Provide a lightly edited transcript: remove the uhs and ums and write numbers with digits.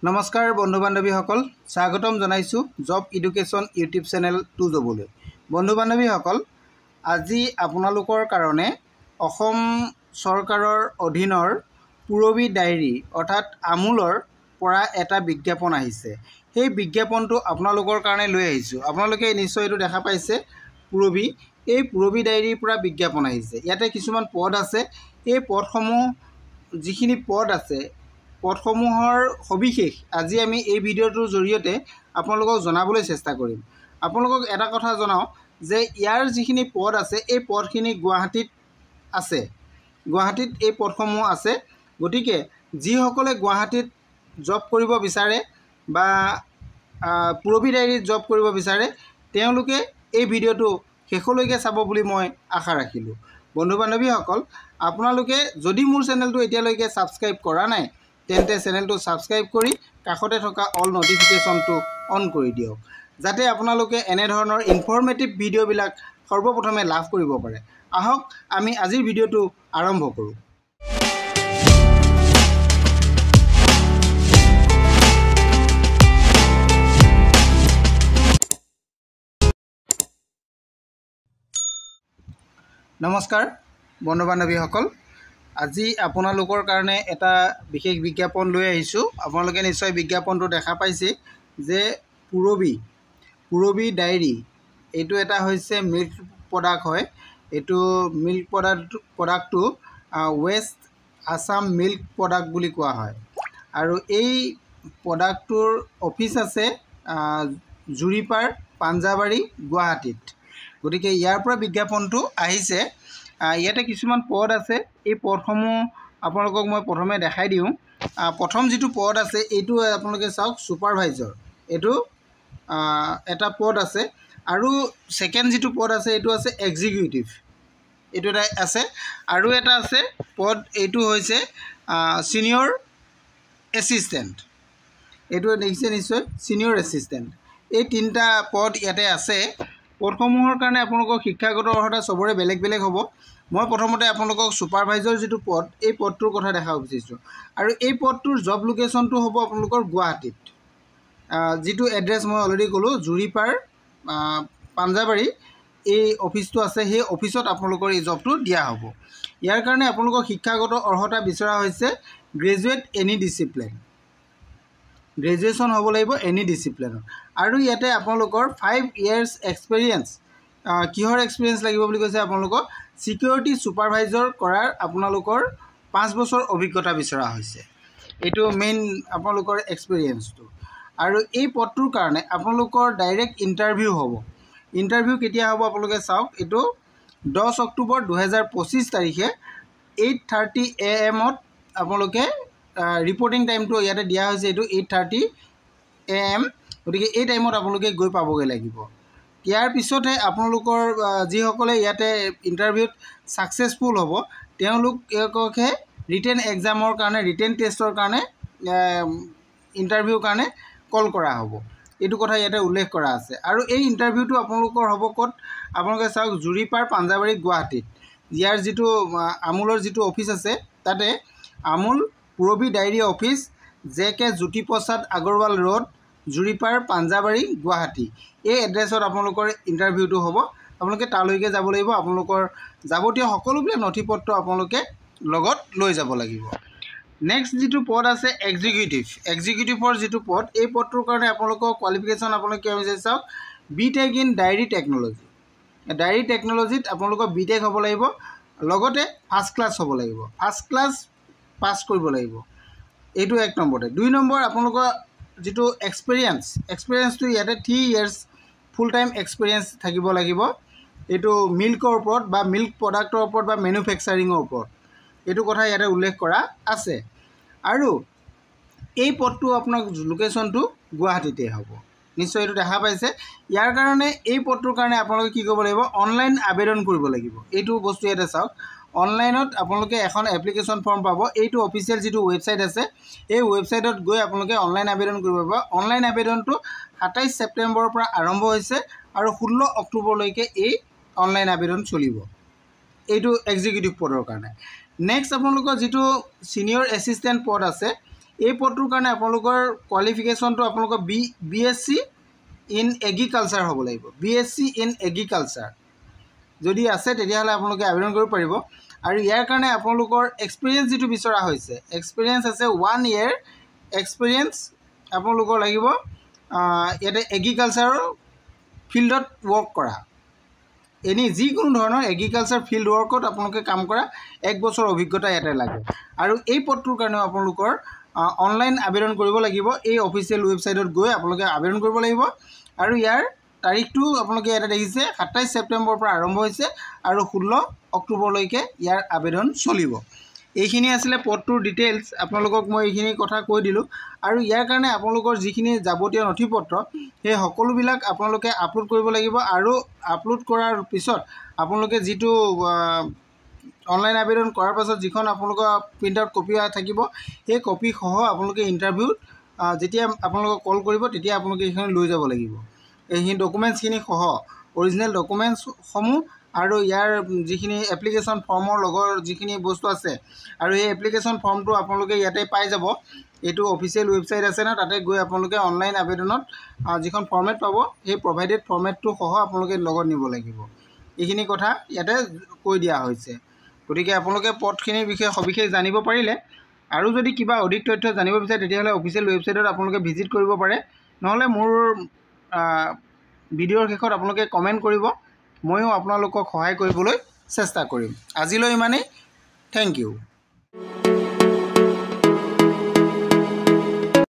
নমস্কাৰ বন্ধু বান্ধৱীসকল, স্বাগতম জনাইছোঁ job education YouTube channel to জবলৈ। বন্ধু বান্ধৱীসকল, আজি আপোনালোকৰ কাৰণে অসম চৰকাৰৰ অধীনৰ পূৰবী ডায়েৰী অৰ্থাৎ আমুলৰ পৰা এটা বিজ্ঞাপন আহিছে। সেই বিজ্ঞাপনটো আপোনালোকৰ কাৰণে লৈ আহিছোঁ। আপোনালোকে নিশ্চয় এইটো দেখা পাইছে, এই পূৰবী ডায়েৰীৰ পৰা বিজ্ঞাপন আহিছে। ইয়াতে কিছুমান পদ আছে। এই পদসমূহ যিখিনি পদ আছে, পদসমূহৰ সবিশেষ আজি আমি এই ভিডিঅ'টোৰ জৰিয়তে আপোনালোকক জনাবলৈ চেষ্টা কৰিম। আপোনালোকক এটা কথা জনাওঁ যে ইয়াৰ যিখিনি পদ আছে, এই পদখিনি গুৱাহাটীত আছে। গুৱাহাটীত এই পদসমূহ আছে। গতিকে যিসকলে গুৱাহাটীত জব কৰিব বিচাৰে বা পূৰবী ডায়েৰীত জব কৰিব বিচাৰে, তেওঁলোকে এই ভিডিঅ'টো শেষলৈকে চাব বুলি মই আশা ৰাখিলোঁ। বন্ধু বান্ধৱীসকল, আপোনালোকে যদি মোৰ চেনেলটো এতিয়ালৈকে ছাবস্ক্ৰাইব কৰা নাই, তেন্তে চেনেলটো ছাবস্ক্ৰাইব কৰি কাষতে থকা অল নটিফিকেশ্যনটো অন কৰি দিয়ক, যাতে আপোনালোকে এনেধৰণৰ ইনফৰ্মেটিভ ভিডিঅ'বিলাক সৰ্বপ্ৰথমে লাভ কৰিব পাৰে। আহক আমি আজিৰ ভিডিঅ'টো আৰম্ভ কৰোঁ। নমস্কাৰ বন্ধু বান্ধৱীসকল, আজি আপোনালোকৰ কাৰণে এটা বিশেষ বিজ্ঞাপন লৈ আহিছোঁ। আপোনালোকে নিশ্চয় বিজ্ঞাপনটো দেখা পাইছে যে পূৰবী ডায়েৰী, এইটো এটা হৈছে মিল্ক প্ৰডাক্ট হয়। এইটো মিল্ক প্ৰডাক্টটো ৱেষ্ট আছাম মিল্ক প্ৰডাক্ট বুলি কোৱা হয়। আৰু এই প্ৰডাক্টটোৰ অফিচ আছে জুৰিপাৰ পাঞ্জাবাৰী গুৱাহাটীত। গতিকে ইয়াৰ পৰা বিজ্ঞাপনটো আহিছে। ইয়াতে কিছুমান পদ আছে। এই পদসমূহ আপোনালোকক মই প্ৰথমে দেখাই দিওঁ। প্ৰথম যিটো পদ আছে এইটো আপোনালোকে চাওক, ছুপাৰভাইজাৰ, এইটো এটা পদ আছে। আৰু ছেকেণ্ড যিটো পদ আছে এইটো আছে এক্সিকিউটিভ, এইটো এটা আছে। আৰু এটা আছে পদ, এইটো হৈছে ছিনিয়ৰ এছিষ্টেণ্ট, এইটো দেখিছে নিশ্চয়, ছিনিয়ৰ এছিষ্টেণ্ট। এই তিনিটা পদ ইয়াতে আছে। পদসমূহৰ কাৰণে আপোনালোকক শিক্ষাগত অৰ্হতা চবৰে বেলেগ বেলেগ হ'ব। মই প্ৰথমতে আপোনালোকক ছুপাৰভাইজাৰ যিটো পদ, এই পদটোৰ কথা দেখাব বিচাৰিছোঁ। আৰু এই পদটোৰ জব লোকেশ্যনটো হ'ব আপোনালোকৰ গুৱাহাটীত। যিটো এড্ৰেছ মই অলৰেডি ক'লোঁ, জুৰিপাৰ পাঞ্জাবাৰী এই অফিচটো আছে। সেই অফিচত আপোনালোকৰ এই জবটো দিয়া হ'ব। ইয়াৰ কাৰণে আপোনালোকক শিক্ষাগত অৰ্হতা বিচৰা হৈছে গ্ৰেজুৱেট এনি ডিচিপ্লিন, গ্ৰেজুৱেশ্যন হ'ব লাগিব এনি ডিচিপ্লিনত। আৰু ইয়াতে আপোনালোকৰ 5 years এক্সপেৰিয়েঞ্চ, কিহৰ এক্সপেৰিয়েঞ্চ লাগিব বুলি কৈছে, আপোনালোকক ছিকিউৰিটি ছুপাৰভাইজাৰ কৰাৰ আপোনালোকৰ 5 বছৰ অভিজ্ঞতা বিচৰা হৈছে। এইটো মেইন আপোনালোকৰ এক্সপেৰিয়েঞ্চটো। আৰু এই পদটোৰ কাৰণে আপোনালোকৰ ডাইৰেক্ট ইণ্টাৰভিউ হ'ব। ইণ্টাৰভিউ কেতিয়া হ'ব আপোনালোকে চাওক, এইটো 10 অক্টোবৰ 2025 তাৰিখে 8:30 AM আপোনালোকে ৰিপৰ্টিং টাইমটো ইয়াতে দিয়া হৈছে, এইটো 8:30 AM। গতিকে এই টাইমত আপোনালোকে গৈ পাবগৈ লাগিব। ইয়াৰ পিছতহে আপোনালোকৰ যিসকলে ইয়াতে ইণ্টাৰভিউত ছাকচেছফুল হ'ব, তেওঁলোককহে ৰিটেন এক্সামৰ কাৰণে, ৰিটেন টেষ্টৰ কাৰণে, ইণ্টাৰভিউৰ কাৰণে কল কৰা হ'ব। এইটো কথা ইয়াতে উল্লেখ কৰা আছে। আৰু এই ইণ্টাৰভিউটো আপোনালোকৰ হ'ব ক'ত, আপোনালোকে চাওক, জুৰিপাৰ পাঞ্জাবাৰী গুৱাহাটীত। ইয়াৰ যিটো আমুলৰ যিটো অফিচ আছে, তাতে Amul Purabi dairy office, JK Jyotiprasad Agarwala road, Juripar Panjabari Guwahati. এই এড্ৰেছত আপোনালোকৰ ইণ্টাৰভিউটো হ'ব। আপোনালোকে তালৈকে যাব লাগিব। আপোনালোকৰ যাৱতীয় সকলোবিলাক নথি পত্ৰ আপোনালোকে লগত লৈ যাব লাগিব। নেক্সট যিটো পদ আছে এক্সিকিউটিভৰ যিটো পদ, এই পদটোৰ কাৰণে আপোনালোকৰ কোৱালিফিকেশ্যন আপোনালোকে কি হৈছে চাওক, BTech in dairy technology. Dairy টেকন'লজিত আপোনালোকৰ BTech হ'ব লাগিব, লগতে ফাৰ্ষ্ট ক্লাছ হ'ব লাগিব, ফাৰ্ষ্ট ক্লাছ পাছ কৰিব লাগিব। এইটো 1 নম্বৰতে। 2 নম্বৰ, আপোনালোকৰ যিটো এক্সপেৰিয়েঞ্চটো ইয়াতে 3 years ফুল টাইম এক্সপেৰিয়েঞ্চ থাকিব লাগিব। এইটো মিল্কৰ ওপৰত বা মিল্ক প্ৰডাক্টৰ ওপৰত বা মেনুফেকচাৰিঙৰ ওপৰত, এইটো কথা ইয়াতে উল্লেখ কৰা আছে। আৰু এই পদটো আপোনাৰ লোকেশ্যনটো গুৱাহাটীতে হ'ব। নিশ্চয় এইটো দেখা পাইছে। ইয়াৰ কাৰণে এই পদটোৰ কাৰণে আপোনালোকে কি কৰিব লাগিব, অনলাইন আবেদন কৰিব লাগিব। এইটো বস্তু ইয়াতে চাওক, অনলাইনত আপোনালোকে এখন এপ্লিকেশ্যন ফৰ্ম পাব। এইটো অফিচিয়েল যিটো ৱেবছাইট আছে, এই ৱেবছাইটত গৈ আপোনালোকে অনলাইন আবেদন কৰিব পাৰিব। অনলাইন আবেদনটো 27 ছেপ্টেম্বৰৰ পৰা আৰম্ভ হৈছে আৰু 16 অক্টোবৰলৈকে এই অনলাইন আবেদন চলিব। এইটো এক্সিকিউটিভ পদৰ কাৰণে। নেক্সট আপোনালোকৰ যিটো ছিনিয়ৰ এছিষ্টেণ্ট পদ আছে, এই পদটোৰ কাৰণে আপোনালোকৰ কোৱালিফিকেশ্যনটো আপোনালোকৰ BSc ইন এগ্ৰিকালচাৰ হ'ব লাগিব। BSc ইন এগ্ৰিকালচাৰ যদি আছে তেতিয়াহ'লে আপোনালোকে আবেদন কৰিব পাৰিব। আৰু ইয়াৰ কাৰণে আপোনালোকৰ এক্সপিৰিয়েঞ্চ যিটো বিচৰা হৈছে, এক্সপিৰিয়েঞ্চ আছে 1 year এক্সপিৰিয়েঞ্চ আপোনালোকৰ লাগিব ইয়াতে এগ্ৰিকালচাৰৰ ফিল্ডত ৱৰ্ক কৰা, যিকোনো ধৰণৰ এগ্ৰিকালচাৰ ফিল্ড ৱৰ্কত আপোনালোকে কাম কৰা 1 বছৰ অভিজ্ঞতা ইয়াতে লাগে। আৰু এই পদটোৰ কাৰণেও আপোনালোকৰ অনলাইন আবেদন কৰিব লাগিব। এই অফিচিয়েল ৱেবছাইটত গৈ আপোনালোকে আবেদন কৰিব লাগিব। আৰু ইয়াৰ তাৰিখটো আপোনালোকে ইয়াতে দেখিছে 27 ছেপ্টেম্বৰৰ পৰা আৰম্ভ হৈছে আৰু 16 অক্টোবৰলৈকে ইয়াৰ আবেদন চলিব। এইখিনি আছিলে পদটোৰ ডিটেইলছ, আপোনালোকক মই এইখিনি কথা কৈ দিলোঁ। আৰু ইয়াৰ কাৰণে আপোনালোকৰ যিখিনি যাৱতীয় নথিপত্ৰ সেই সকলোবিলাক আপোনালোকে আপলোড কৰিব লাগিব। আৰু আপলোড কৰাৰ পিছত আপোনালোকে যিটো অনলাইন আবেদন কৰাৰ পাছত যিখন আপোনালোকৰ প্ৰিণ্ট আউট কপি থাকিব, সেই কপিসহ আপোনালোকে ইণ্টাৰভিউত যেতিয়া আপোনালোকক কল কৰিব তেতিয়া আপোনালোকে এইখিনি লৈ যাব লাগিব। এইখিনি ডকুমেণ্টছখিনি সহ অৰিজিনেল ডকুমেণ্টছসমূহ আৰু ইয়াৰ যিখিনি এপ্লিকেশ্যন ফৰ্মৰ লগৰ যিখিনি বস্তু আছে, আৰু এই এপ্লিকেশ্যন ফৰ্মটো আপোনালোকে ইয়াতে পাই যাব। এইটো অফিচিয়েল ৱেবছাইট আছে ন, তাতে গৈ আপোনালোকে অনলাইন আবেদনত যিখন ফৰ্মেট পাব সেই প্ৰভাইডেড ফৰ্মেটটো সহ আপোনালোকে লগত নিব লাগিব। এইখিনি কথা ইয়াতে কৈ দিয়া হৈছে। গতিকে আপোনালোকে পদখিনিৰ বিষয়ে সবিশেষ জানিব পাৰিলে। আৰু যদি কিবা অধিক তথ্য জানিব বিচাৰে তেতিয়াহ'লে অফিচিয়েল ৱেবছাইটত আপোনালোকে ভিজিট কৰিব পাৰে, নহ'লে মোৰ ভিডিঅ'ৰ শেষত আপোনালোকে কমেণ্ট কৰিব, ময়ো আপোনালোকক সহায় কৰিবলৈ চেষ্টা কৰিম। আজিলৈ ইমানেই। Thank U.